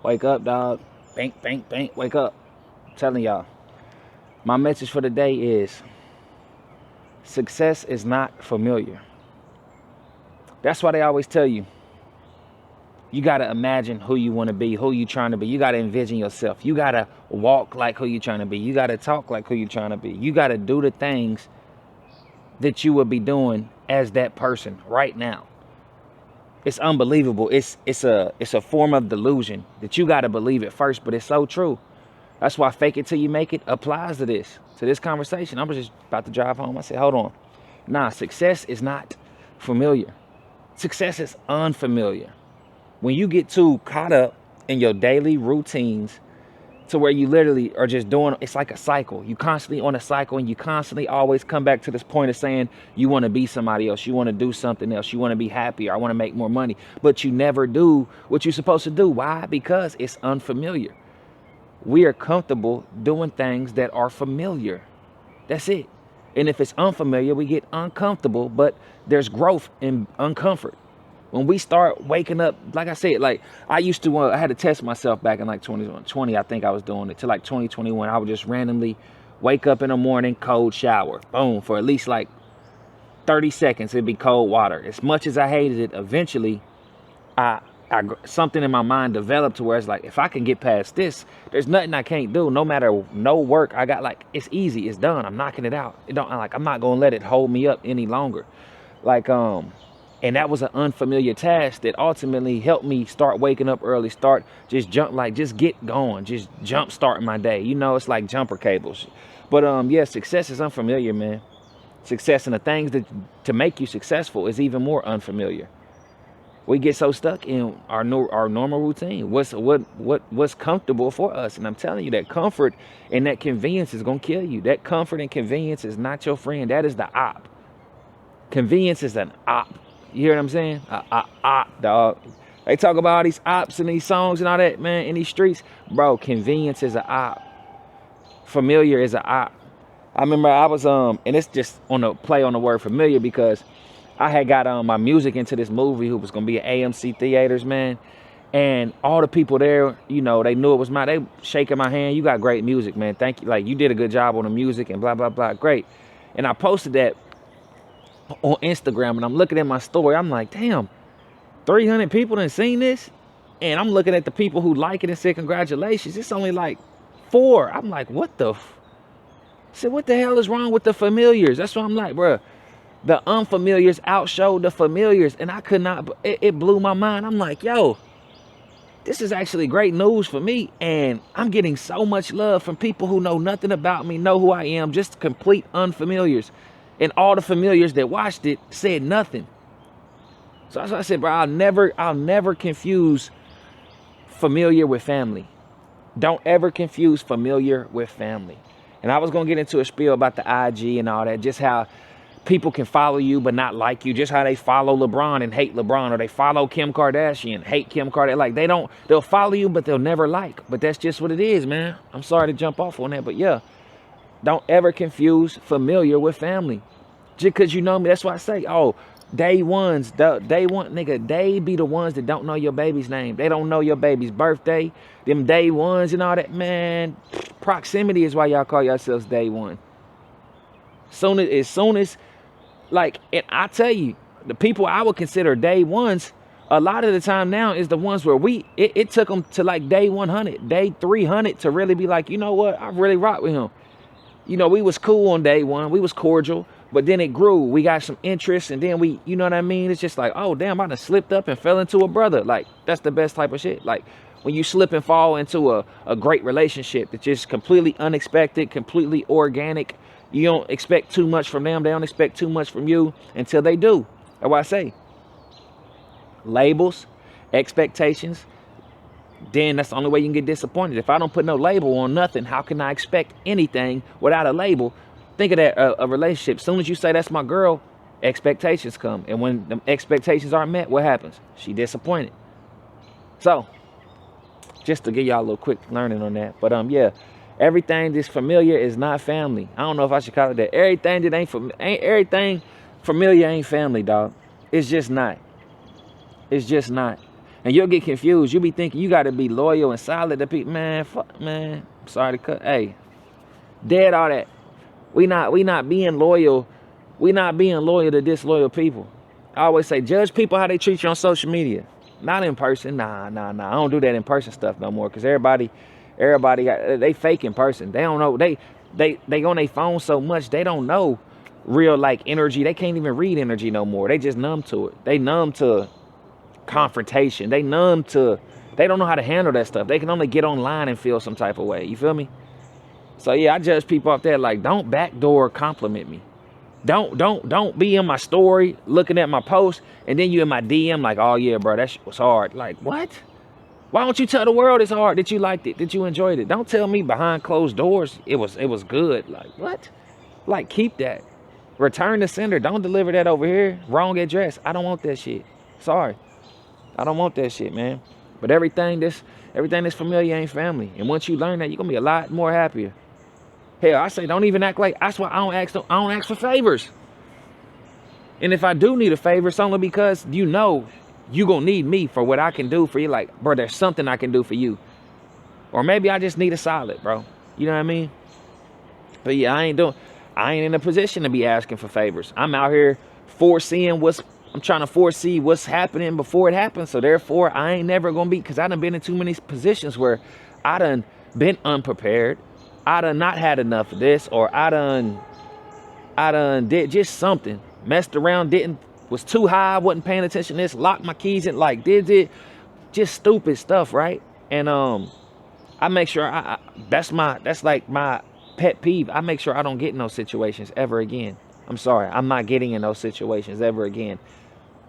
Wake up, dog. Bank, bank, bank. Wake up. I'm telling y'all. My message for the day is success is not familiar. That's why they always tell you, you got to imagine who you want to be, who you trying to be. You got to envision yourself. You got to walk like who you trying to be. You got to talk like who you trying to be. You got to do the things that you would be doing as that person right now. It's unbelievable. It's a form of delusion that you got to believe it first, but it's so true. That's why fake it till you make it applies to this conversation. I was just about to drive home. I said, hold on. Nah, success is not familiar. Success is unfamiliar. When you get too caught up in your daily routines to where you literally are just doing, it's like a cycle. You constantly on a cycle, and you constantly always come back to this point of saying you want to be somebody else. You want to do something else. You want to be happier. I want to make more money. But you never do what you're supposed to do. Why? Because it's unfamiliar. We are comfortable doing things that are familiar. That's it. And if it's unfamiliar, we get uncomfortable, but there's growth in uncomfort. When we start waking up, like I said, like I used to, I had to test myself back in like 2020, I think I was doing it, to like 2021. I would just randomly wake up in the morning, cold shower, boom, for at least like 30 seconds, it'd be cold water. As much as I hated it, eventually, something in my mind developed to where it's like, if I can get past this, there's nothing I can't do. No matter no work I got, like it's easy, it's done. I'm knocking it out. I'm not gonna let it hold me up any longer. And that was an unfamiliar task that ultimately helped me start waking up early, just get going, just jump starting my day. You know, it's like jumper cables. But yeah, success is unfamiliar, man. Success and the things that to make you successful is even more unfamiliar. We get so stuck in our normal routine. What's comfortable for us? And I'm telling you, that comfort and that convenience is gonna kill you. That comfort and convenience is not your friend. That is the op. Convenience is an op. You hear what I'm saying? Op, dog. They talk about all these ops and these songs and all that, man, in these streets. Bro, convenience is an op. Familiar is an op. I remember I was, and it's just on the play on the word familiar, because I had got my music into this movie who was going to be at AMC theaters, man. And all the people there, you know, they knew it was mine. They shaking my hand. You got great music, man. Thank you. Like, you did a good job on the music and blah, blah, blah. Great. And I posted that on Instagram, and I'm looking at my story. I'm like, damn, 300 people done seen this. And I'm looking at the people who like it and said congratulations. It's only like 4. I'm like, what the I said, what the hell is wrong with the familiars? That's what I'm like, bro. The unfamiliars outshowed the familiars, and I could not, it blew my mind. I'm like, yo, this is actually great news for me. And I'm getting so much love from people who know nothing about me, know who I am, just complete unfamiliars. And all the familiars that watched it said nothing. So that's why I said, bro, I'll never confuse familiar with family. Don't ever confuse familiar with family. And I was going to get into a spiel about the IG and all that, just how people can follow you but not like you, just how they follow LeBron and hate LeBron, or they follow Kim Kardashian, hate Kim Kardashian. Like, they'll follow you, but they'll never like. But that's just what it is, man. I'm sorry to jump off on that, but yeah. Don't ever confuse familiar with family. Just because you know me, that's why I say, oh, day one, nigga, they be the ones that don't know your baby's name. They don't know your baby's birthday. Them day ones and all that, man. Proximity is why y'all call yourselves day one. As soon as, like, and I tell you, the people I would consider day ones, a lot of the time now is the ones where it took them to like day 100, day 300 to really be like, you know what, I really rock with him. You know, we was cool on day one. We was cordial, but then it grew. We got some interest, and then you know what I mean? It's just like, oh, damn, I done slipped up and fell into a brother. Like, that's the best type of shit. Like, when you slip and fall into a great relationship that's just completely unexpected, completely organic. You don't expect too much from them. They don't expect too much from you until they do. That's why I say labels, expectations, then that's the only way you can get disappointed. If I don't put no label on nothing, how can I expect anything without a label? Think of that, a relationship. As soon as you say that's my girl, expectations come. And when the expectations aren't met, what happens? She disappointed. So, just to give y'all a little quick learning on that. But yeah, everything that's familiar is not family. I don't know if I should call it that. Everything that everything familiar ain't family, dog. It's just not. It's just not. And you'll get confused. You'll be thinking you got to be loyal and solid to people. Man, fuck, man. Sorry to cut. Hey, dead all that. We not being loyal. We not being loyal to disloyal people. I always say, judge people how they treat you on social media, not in person. Nah. I don't do that in person stuff no more, because everybody they fake in person. They don't know. They on their phone so much they don't know real like energy. They can't even read energy no more. They just numb to it. They numb to confrontation. They numb to. They don't know how to handle that stuff. They can only get online and feel some type of way. You feel me? So yeah, I judge people off there. Like, don't backdoor compliment me. Don't be in my story looking at my post and then you in my DM like, oh yeah, bro, that shit was hard. Like, what? Why don't you tell the world it's hard, that you liked it, that you enjoyed it? Don't tell me behind closed doors it was good. Like, what? Like, keep that. Return to sender. Don't deliver that over here. Wrong address. I don't want that shit. Sorry. I don't want that shit, man. But everything that's familiar ain't family. And once you learn that, you're gonna be a lot more happier. Hell, I say don't even act like. That's why I don't ask for favors. And if I do need a favor, it's only because you know you gonna need me for what I can do for you. Like, bro, there's something I can do for you. Or maybe I just need a solid, bro. You know what I mean? But yeah, I ain't in a position to be asking for favors. I'm out here I'm trying to foresee what's happening before it happens. So therefore, I ain't never gonna be, because I done been in too many positions where I done been unprepared. I done not had enough of this, or I done did just something, messed around, was too high, wasn't paying attention to this, locked my keys in, like did it, just stupid stuff, right? And I make sure that's like my pet peeve. I make sure I don't get in those situations ever again. I'm sorry, I'm not getting in those situations ever again.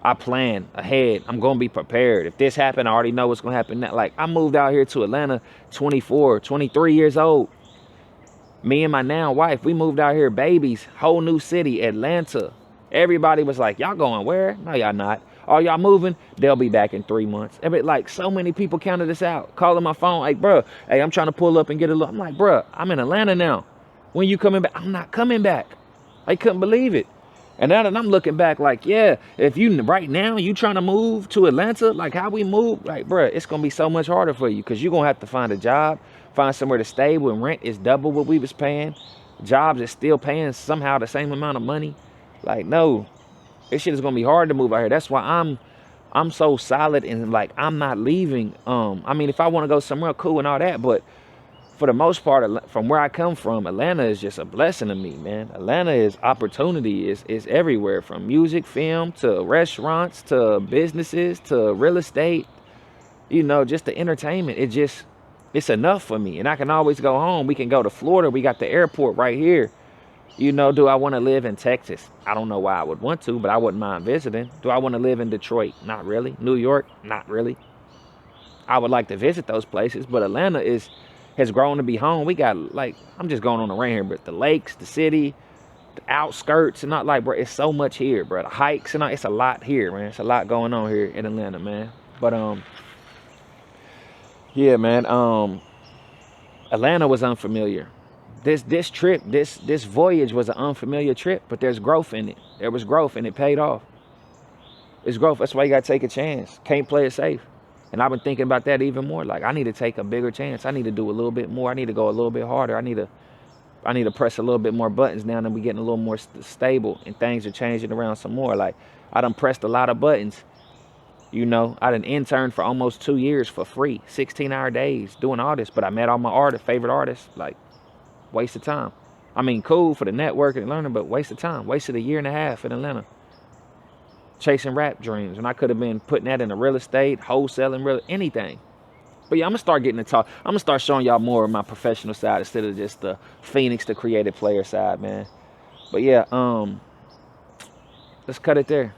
I plan ahead. I'm gonna be prepared. If this happened, I already know what's gonna happen. Like, I moved out here to Atlanta 24, 23 years old. Me and my now wife, we moved out here, babies, whole new city, Atlanta. Everybody was like, y'all going where? No, y'all not. Oh, y'all moving? They'll be back in 3 months. Like, so many people counted us out, calling my phone, like, bro, hey, I'm trying to pull up and get a look. I'm like, bro, I'm in Atlanta now. When you coming back? I'm not coming back. I couldn't believe it. And now that I'm looking back, like, yeah, if you right now you trying to move to Atlanta, like how we moved, like, bro, it's gonna be so much harder for you, because you're gonna have to find a job, find somewhere to stay when rent is double what we was paying. Jobs is still paying somehow the same amount of money. Like, no, this shit is gonna be hard to move out here. That's why I'm so solid, and like, I'm not leaving. I mean, if I want to go somewhere cool and all that, but for the most part, from where I come from, Atlanta is just a blessing to me, man. Atlanta is opportunity, is everywhere, from music, film, to restaurants, to businesses, to real estate, you know, just the entertainment. It's enough for me. And I can always go home. We can go to Florida. We got the airport right here. You know, do I want to live in Texas? I don't know why I would want to, but I wouldn't mind visiting. Do I want to live in Detroit? Not really. New York? Not really. I would like to visit those places, but Atlanta has grown to be home. We got, like, I'm just going on the rain here, but the lakes, the city, the outskirts, and not like, bro, it's so much here, bro. The hikes and all, it's a lot here, man. It's a lot going on here in Atlanta, man. But yeah, man. Atlanta was unfamiliar. This trip, this voyage was an unfamiliar trip, but there's growth in it. There was growth, and it paid off. It's growth. That's why you gotta take a chance. Can't play it safe. And I've been thinking about that even more. Like, I need to take a bigger chance. I need to do a little bit more. I need to go a little bit harder. I need to press a little bit more buttons now that we're getting a little more stable and things are changing around some more. Like, I done pressed a lot of buttons. You know, I done interned for almost 2 years for free, 16-hour days doing all this. But I met all my favorite artists. Like, waste of time. I mean, cool for the networking and learning, but waste of time. Wasted a year and a half in Atlanta. Chasing rap dreams, and I could have been putting that into real estate, wholesaling, anything. But yeah, I'm gonna start getting to talk. I'm gonna start showing y'all more of my professional side instead of just the Feenyx, the creative player side, man. But yeah, let's cut it there.